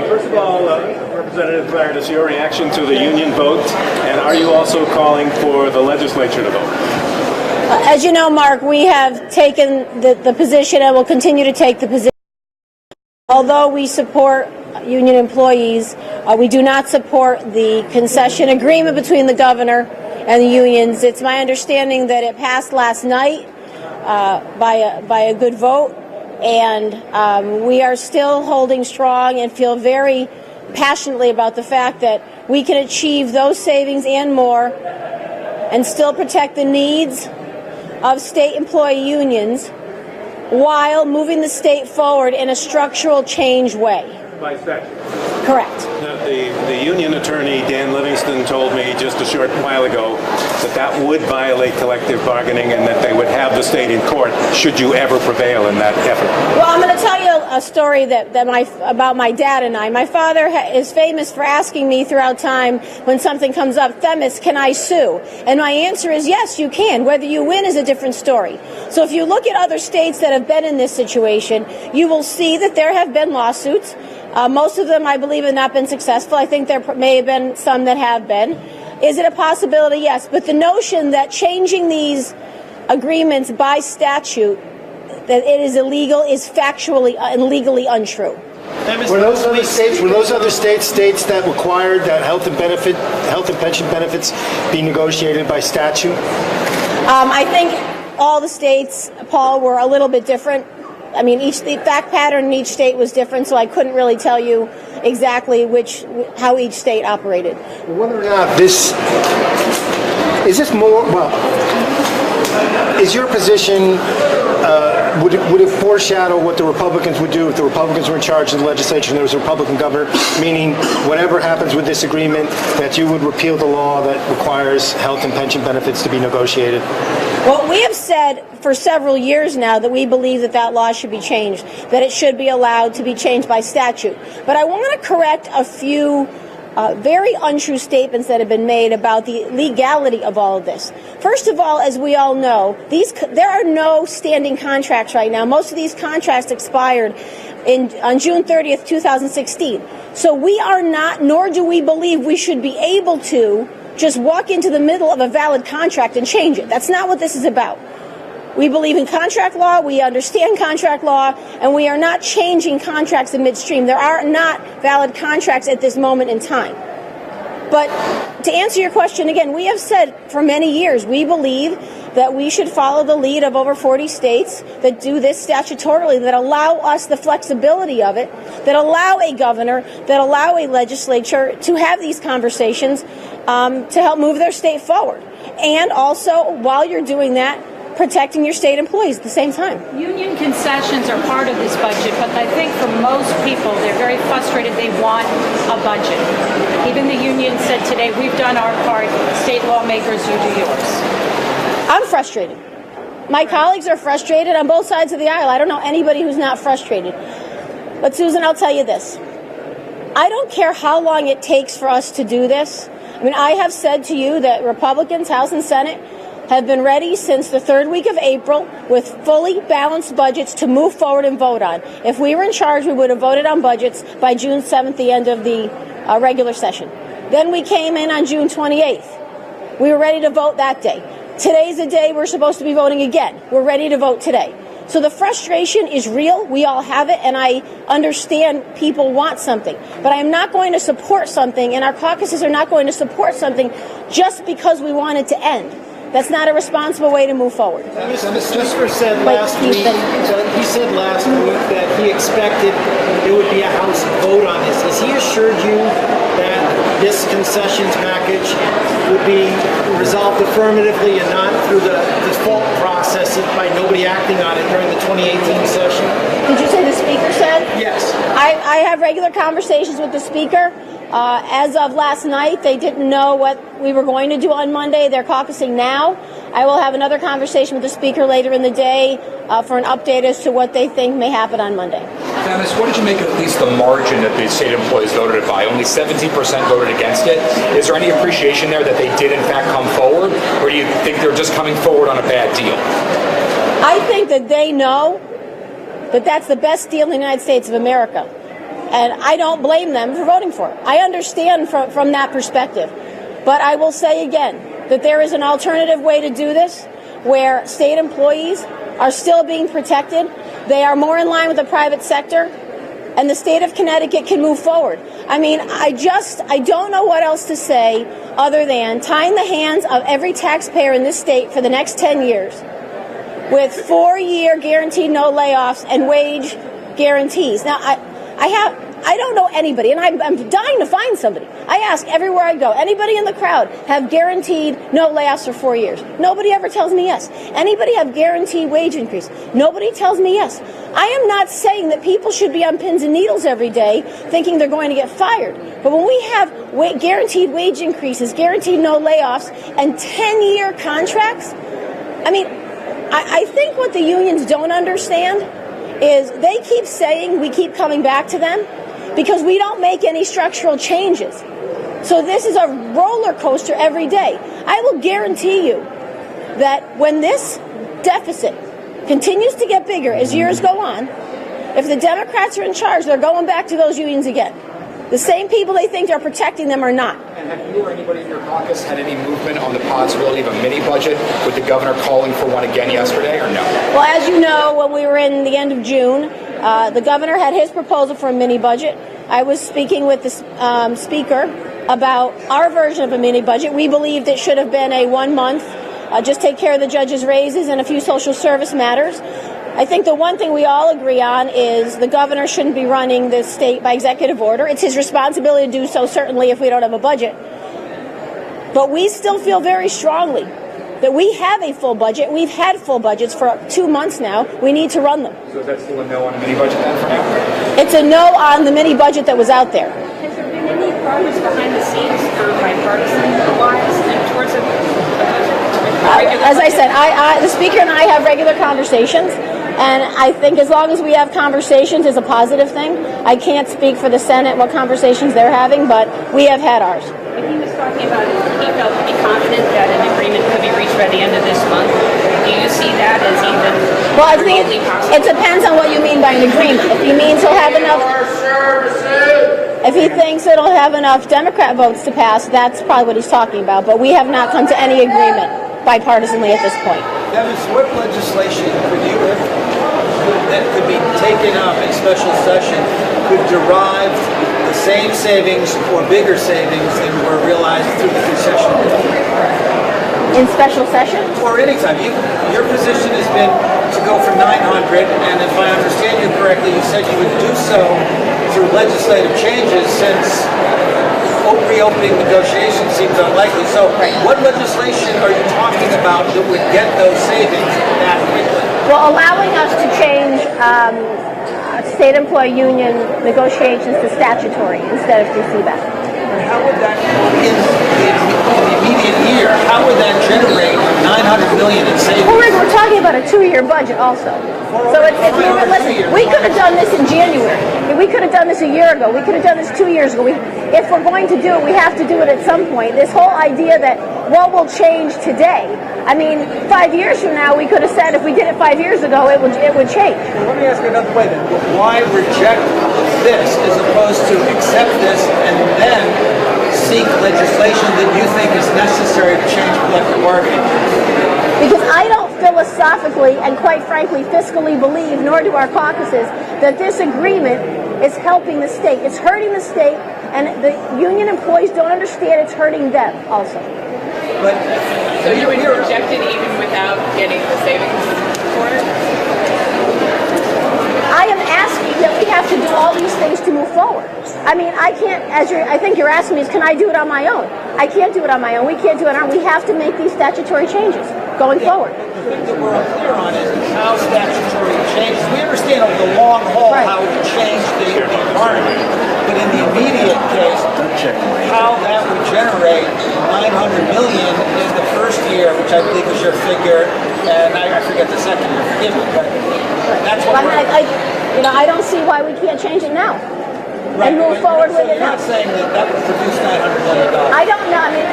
First of all, Representative Klarides, your reaction to the union vote, and are you also calling for the legislature to vote? As you know, Mark, we have taken the position and will continue to take the position. Although we support union employees, we do not support the concession agreement between the governor and the unions. It's my understanding that it passed last night by a good vote, and we are still holding strong and feel very passionately about the fact that we can achieve those savings and more and still protect the needs of state employee unions while moving the state forward in a structural change way. By statute. Correct. The union attorney, Dan Livingston, told me just a short while ago that would violate collective bargaining and that they would have the state in court should you ever prevail in that effort. Well, I'm going to tell you a story about my dad and I. My father is famous for asking me throughout time when something comes up, Themis, can I sue? And my answer is yes, you can. Whether you win is a different story. So if you look at other states that have been in this situation, you will see that there have been lawsuits. Most of them, I believe, have not been successful. I think there may have been some that have been. Is it a possibility? Yes. But the notion that changing these agreements by statute, that it is illegal, is factually and legally untrue. Were those other states that required that health and pension benefits be negotiated by statute? I think all the states, Paul, were a little bit different. I mean, the fact pattern in each state was different, so I couldn't really tell you exactly how each state operated. Whether or not is your position, would it foreshadow what the Republicans would do if the Republicans were in charge of the legislature and there was a Republican governor, meaning whatever happens with this agreement, that you would repeal the law that requires health and pension benefits to be negotiated? Well, we have said for several years now that we believe that law should be changed, that it should be allowed to be changed by statute. But I want to correct a few very untrue statements that have been made about the legality of all of this. First of all, as we all know, there are no standing contracts right now. Most of these contracts expired on June 30th, 2016. So we are not, nor do we believe we should be able to just walk into the middle of a valid contract and change it. That's not what this is about. We believe in contract law, we understand contract law, and we are not changing contracts in midstream. There are not valid contracts at this moment in time. But to answer your question again, we have said for many years we believe that we should follow the lead of over 40 states that do this statutorily, that allow us the flexibility of it, that allow a governor, that allow a legislature to have these conversations to help move their state forward. And also, while you're doing that, protecting your state employees at the same time. Union concessions are part of this budget, but I think for most people, they're very frustrated. They want a budget. Even the union said today, we've done our part. State lawmakers, you do yours. I'm frustrated. My colleagues are frustrated on both sides of the aisle. I don't know anybody who's not frustrated. But Susan, I'll tell you this. I don't care how long it takes for us to do this. I mean, I have said to you that Republicans, House and Senate, have been ready since the third week of April with fully balanced budgets to move forward and vote on. If we were in charge, we would have voted on budgets by June 7th, the end of the regular session. Then we came in on June 28th. We were ready to vote that day. Today's the day we're supposed to be voting again. We're ready to vote today. So the frustration is real. We all have it, and I understand people want something. But I am not going to support something, and our caucuses are not going to support something just because we want it to end. That's not a responsible way to move forward. The Speaker said last week that he expected there would be a House vote on this. Has he assured you that this concessions package would be resolved affirmatively and not through the default process by nobody acting on it during the 2018 session? Did you say the Speaker said? Yes. I have regular conversations with the Speaker. As of last night, they didn't know what we were going to do on Monday. They're caucusing now. I will have another conversation with the Speaker later in the day for an update as to what they think may happen on Monday. Themis, what did you make of at least the margin that the state employees voted it by? Only 17% voted against it. Is there any appreciation there that they did in fact come forward, or do you think they're just coming forward on a bad deal? I think that they know that that's the best deal in the United States of America. And I don't blame them for voting for it. I understand from that perspective. But I will say again that there is an alternative way to do this where state employees are still being protected. They are more in line with the private sector, and the state of Connecticut can move forward. I mean, I don't know what else to say other than tying the hands of every taxpayer in this state for the next 10 years with 4-year guaranteed no layoffs and wage guarantees. Now, I don't know anybody, and I'm dying to find somebody. I ask everywhere I go, anybody in the crowd have guaranteed no layoffs for 4 years? Nobody ever tells me yes. Anybody have guaranteed wage increase? Nobody tells me yes. I am not saying that people should be on pins and needles every day thinking they're going to get fired. But when we have guaranteed wage increases, guaranteed no layoffs, and 10-year contracts, I mean, I think what the unions don't understand is they keep saying we keep coming back to them because we don't make any structural changes. So this is a roller coaster every day. I will guarantee you that when this deficit continues to get bigger as years go on, if the Democrats are in charge, they're going back to those unions again. The same people they think they're protecting them are not. And have you or anybody in your caucus had any movement on the possibility of a mini budget with the governor calling for one again yesterday, or no? Well, as you know, when we were in the end of June, the governor had his proposal for a mini budget. I was speaking with the speaker about our version of a mini budget. We believed it should have been a 1 month, just take care of the judges' raises and a few social service matters. I think the one thing we all agree on is the governor shouldn't be running the state by executive order. It's his responsibility to do so, certainly if we don't have a budget. But we still feel very strongly that we have a full budget. We've had full budgets for 2 months now. We need to run them. So is that still a no on a mini budget then for now? It's a no on the mini budget that was out there. Has there been any progress behind the scenes bipartisan-wise and towards a budget? As I said, the speaker and I have regular conversations, and I think as long as we have conversations is a positive thing. I can't speak for the Senate, what conversations they're having, but we have had ours. But he was talking about he felt pretty confident that an agreement could be reached by the end of this month. Do you see that as even remotely possible? It depends on what you mean by an agreement. If he means he'll have enough, if he thinks it'll have enough Democrat votes to pass, that's probably what he's talking about. But we have not come to any agreement bipartisanly at this point. Themis, what legislation could you have that could be taken up in special session could derive the same savings or bigger savings than were realized through the concession? In special session? Or anytime. Your position has been to go for 900, and if I understand you correctly, you said you would do so through legislative changes since reopening negotiations seems unlikely. So what legislation are you talking about that would get those savings that quickly? Well, allowing us to change state employee union negotiations to statutory instead of DCBAC. How would that, in the immediate year, how would that generate $900 million in savings? Well, we're talking about a 2-year budget also. So it's more realistic. We could have done this in January. We could have done this a year ago. We could have done this 2 years ago. If we're going to do it, we have to do it at some point. This whole idea that what will change today, I mean, 5 years from now, we could have said if we did it 5 years ago, it would change. Well, let me ask you another way then. Why reject this as opposed to accept this and then seek legislation that you think is necessary to change collective bargaining? Because I don't philosophically and quite frankly fiscally believe, nor do our caucuses, that this agreement is helping the state. It's hurting the state, and the union employees don't understand it's hurting them also. But so you would reject it even without getting the savings for it? I am asking that we have to do all these things to move forward. I mean, I can't, I think you're asking me, is can I do it on my own? I can't do it on my own. We can't do it on our own. We have to make these statutory changes going forward. The thing that we're unclear on is how statutory changes. We understand over the long haul how it would change the environment, but in the immediate case, how that would generate $900 million in the first year, which I believe was your figure, and I forget the second year, forgive me, but that's what I don't see why we can't change it now. And move forward with it now. You're not saying that would produce $900 million. I don't know. I mean,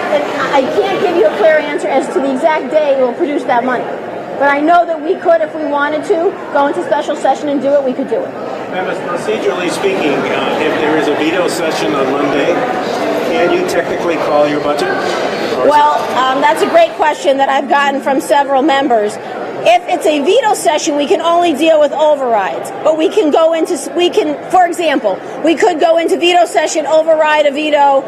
I can't give you a clear answer as to the exact day it will produce that money. But I know that we could, if we wanted to, go into special session and do it, we could do it. Themis, procedurally speaking, if there is a veto session on Monday, can you technically call your budget? Well, that's a great question that I've gotten from several members. If it's a veto session, we can only deal with overrides. But we can go into, for example, we could go into veto session, override a veto,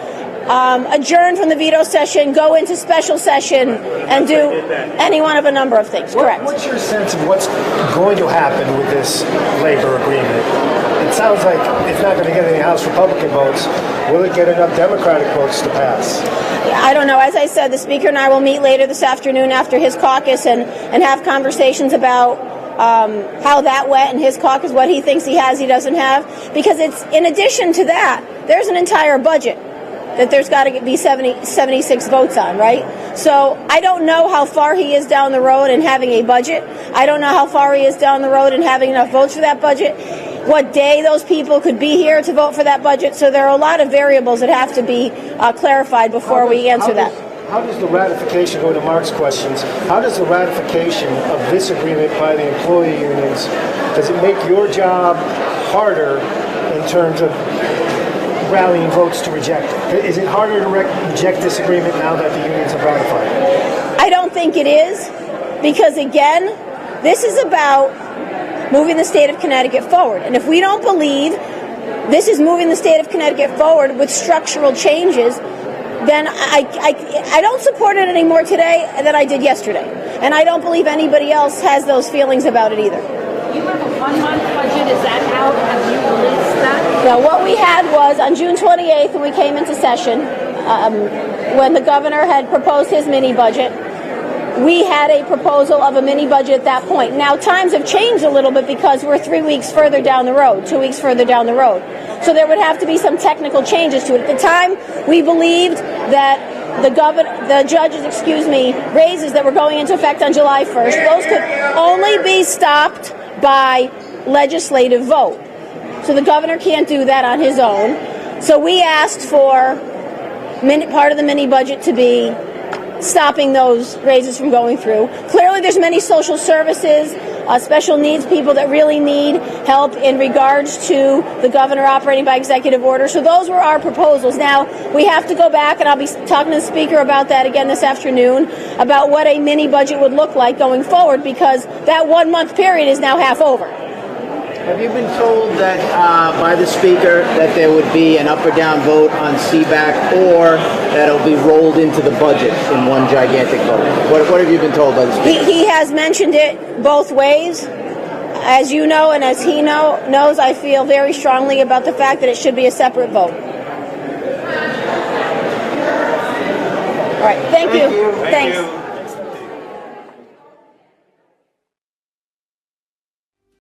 adjourn from the veto session, go into special session, and do any one of a number of things. Correct. What's your sense of what's going to happen with this labor agreement? It sounds like it's not going to get any House Republican votes. Will it get enough Democratic votes to pass? I don't know. As I said, the Speaker and I will meet later this afternoon after his caucus and have conversations about how that went in his caucus, what he thinks he has, he doesn't have. Because it's in addition to that, there's an entire budget that there's got to be 76 votes on, right? So I don't know how far he is down the road in having a budget. I don't know how far he is down the road in having enough votes for that budget. What day those people could be here to vote for that budget. So there are a lot of variables that have to be clarified before we answer that. How does the ratification, go to Mark's questions, how does the ratification of this agreement by the employee unions, does it make your job harder in terms of rallying votes to reject it? Is it harder to reject this agreement now that the unions have ratified it? I don't think it is, because again, this is about moving the state of Connecticut forward. And if we don't believe this is moving the state of Connecticut forward with structural changes, then I don't support it any more today than I did yesterday. And I don't believe anybody else has those feelings about it either. You have a 1-month budget, is that out? Have you released that? Now, what we had was on June 28th, when we came into session, when the governor had proposed his mini budget, we had a proposal of a mini budget at that point. Now, times have changed a little bit because we're 3 weeks further down the road, 2 weeks further down the road. So there would have to be some technical changes to it. At the time, we believed that the judges, raises that were going into effect on July 1st, those could only be stopped by legislative vote. So the governor can't do that on his own. So we asked for part of the mini budget to be stopping those raises from going through. Clearly there's many social services, special needs people that really need help in regards to the governor operating by executive order. So those were our proposals. Now, we have to go back, and I'll be talking to the Speaker about that again this afternoon, about what a mini budget would look like going forward, because that 1 month period is now half over. Have you been told that by the Speaker that there would be an up or down vote on CBAC, or that it'll be rolled into the budget in one gigantic vote? What have you been told by the Speaker? He has mentioned it both ways. As you know, and as he knows, I feel very strongly about the fact that it should be a separate vote. All right, thank you. Thank you. Thanks.